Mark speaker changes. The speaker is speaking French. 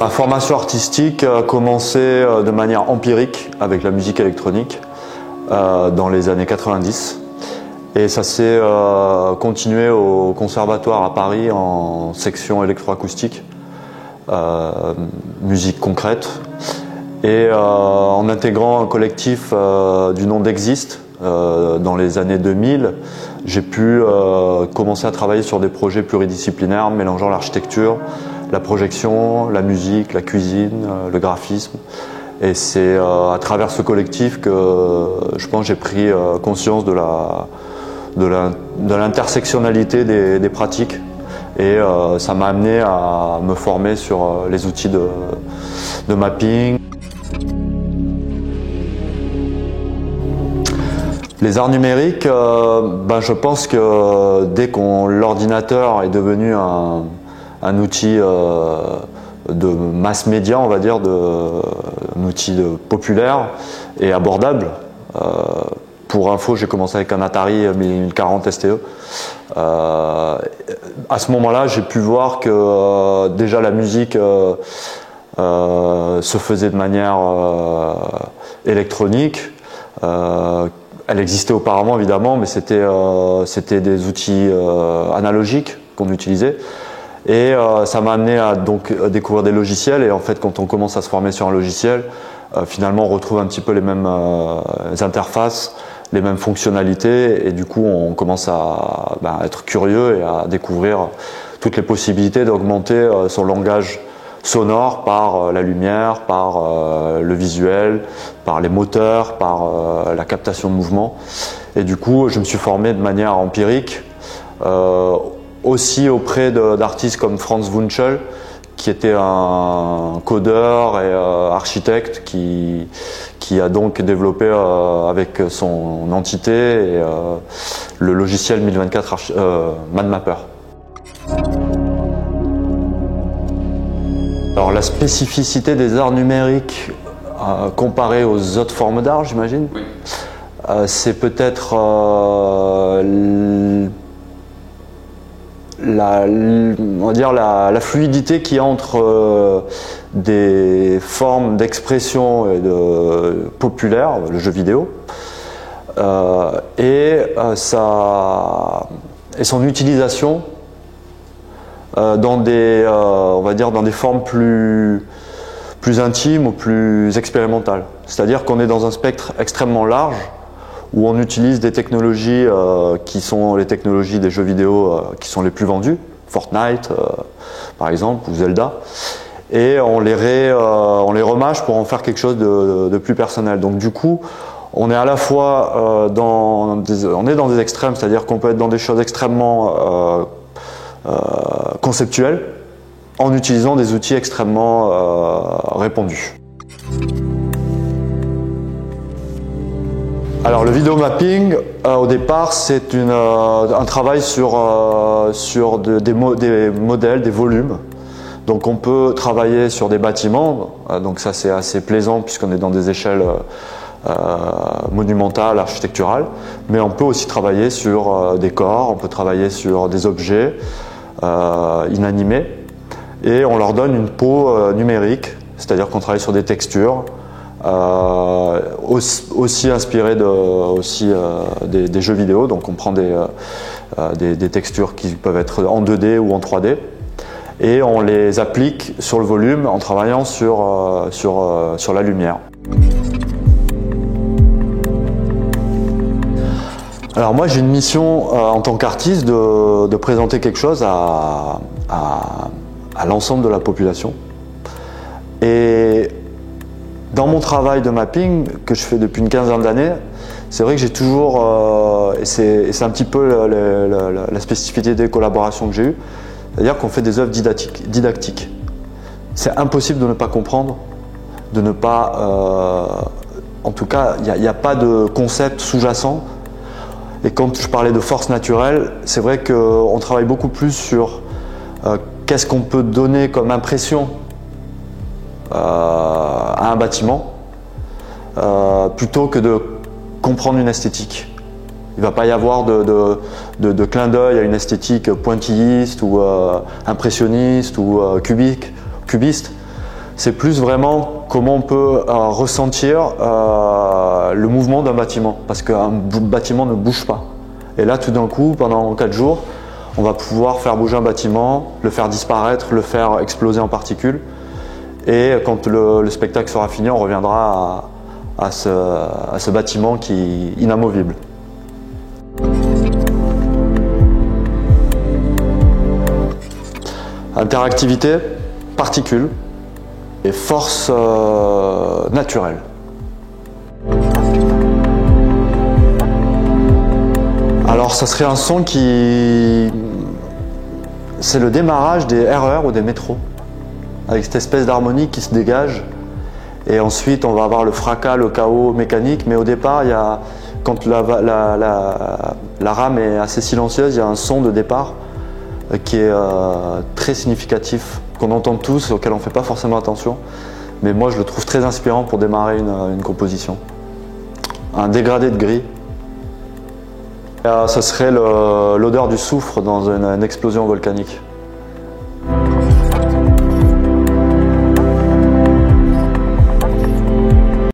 Speaker 1: Ma formation artistique a commencé de manière empirique avec la musique électronique dans les années 90 et ça s'est continué au conservatoire à Paris en section électroacoustique, musique concrète et en intégrant un collectif du nom d'Exist dans les années 2000, j'ai pu commencer à travailler sur des projets pluridisciplinaires mélangeant l'architecture, la projection, la musique, la cuisine, le graphisme. Et c'est à travers ce collectif que je pense j'ai pris conscience de l'intersectionnalité des pratiques. Et ça m'a amené à me former sur les outils de mapping. Les arts numériques, je pense que dès que l'ordinateur est devenu un outil de mass média, on va dire, un outil populaire et abordable. Pour info, j'ai commencé avec un Atari 1040 STE. À ce moment-là, j'ai pu voir que déjà la musique se faisait de manière électronique. Elle existait auparavant évidemment, mais c'était des outils analogiques qu'on utilisait. Et ça m'a amené à donc découvrir des logiciels. Et en fait, quand on commence à se former sur un logiciel, finalement, on retrouve un petit peu les mêmes interfaces, les mêmes fonctionnalités. Et du coup, on commence à être curieux et à découvrir toutes les possibilités d'augmenter son langage sonore par la lumière, par le visuel, par les moteurs, par la captation de mouvement. Et du coup, je me suis formé de manière empirique. Aussi auprès d'artistes comme Franz Wunschel, qui était un codeur et architecte qui a donc développé avec son entité le logiciel 1024 MadMapper. Alors la spécificité des arts numériques comparée aux autres formes d'art, j'imagine, oui. C'est peut-être on va dire la fluidité qu'il y a entre des formes d'expression populaires, le jeu vidéo, et son utilisation dans des, on va dire, dans des formes plus intimes ou plus expérimentales. C'est-à-dire qu'on est dans un spectre extrêmement large où on utilise des technologies qui sont les technologies des jeux vidéo qui sont les plus vendus, Fortnite par exemple, ou Zelda, et on les remâche pour en faire quelque chose de plus personnel. Donc du coup, on est à la fois dans des extrêmes, c'est-à-dire qu'on peut être dans des choses extrêmement conceptuelles en utilisant des outils extrêmement répandus. Alors le vidéo mapping, au départ, c'est un travail sur des modèles, des volumes. Donc on peut travailler sur des bâtiments, donc ça c'est assez plaisant puisqu'on est dans des échelles monumentales, architecturales, mais on peut aussi travailler sur des corps, on peut travailler sur des objets inanimés et on leur donne une peau numérique, c'est-à-dire qu'on travaille sur des textures. Aussi inspiré des jeux vidéo, donc on prend des textures qui peuvent être en 2D ou en 3D et on les applique sur le volume en travaillant sur la lumière. Alors moi j'ai une mission en tant qu'artiste de présenter quelque chose à l'ensemble de la population. Et dans mon travail de mapping que je fais depuis une quinzaine d'années, c'est vrai que j'ai toujours, et c'est un petit peu la spécificité des collaborations que j'ai eues, c'est-à-dire qu'on fait des œuvres didactiques. C'est impossible de ne pas comprendre, de ne pas, en tout cas, il n'y a pas de concept sous-jacent. Et quand je parlais de force naturelle, c'est vrai qu'on travaille beaucoup plus sur qu'est-ce qu'on peut donner comme impression à un bâtiment plutôt que de comprendre une esthétique. Il ne va pas y avoir de clin d'œil à une esthétique pointilliste ou impressionniste ou cubiste. C'est plus vraiment comment on peut ressentir le mouvement d'un bâtiment, parce qu'un bâtiment ne bouge pas. Et là, tout d'un coup, pendant 4 jours, on va pouvoir faire bouger un bâtiment, le faire disparaître, le faire exploser en particules. Et quand le spectacle sera fini, on reviendra à ce bâtiment qui est inamovible. Interactivité, particules et force naturelle. Alors ça serait un son qui... C'est le démarrage des RER ou des métros, avec cette espèce d'harmonie qui se dégage. Et ensuite on va avoir le fracas, le chaos mécanique, mais au départ, quand la rame est assez silencieuse, il y a un son de départ qui est très significatif, qu'on entend tous, auquel on ne fait pas forcément attention. Mais moi je le trouve très inspirant pour démarrer une composition. Un dégradé de gris. Ce serait l'odeur du soufre dans une explosion volcanique.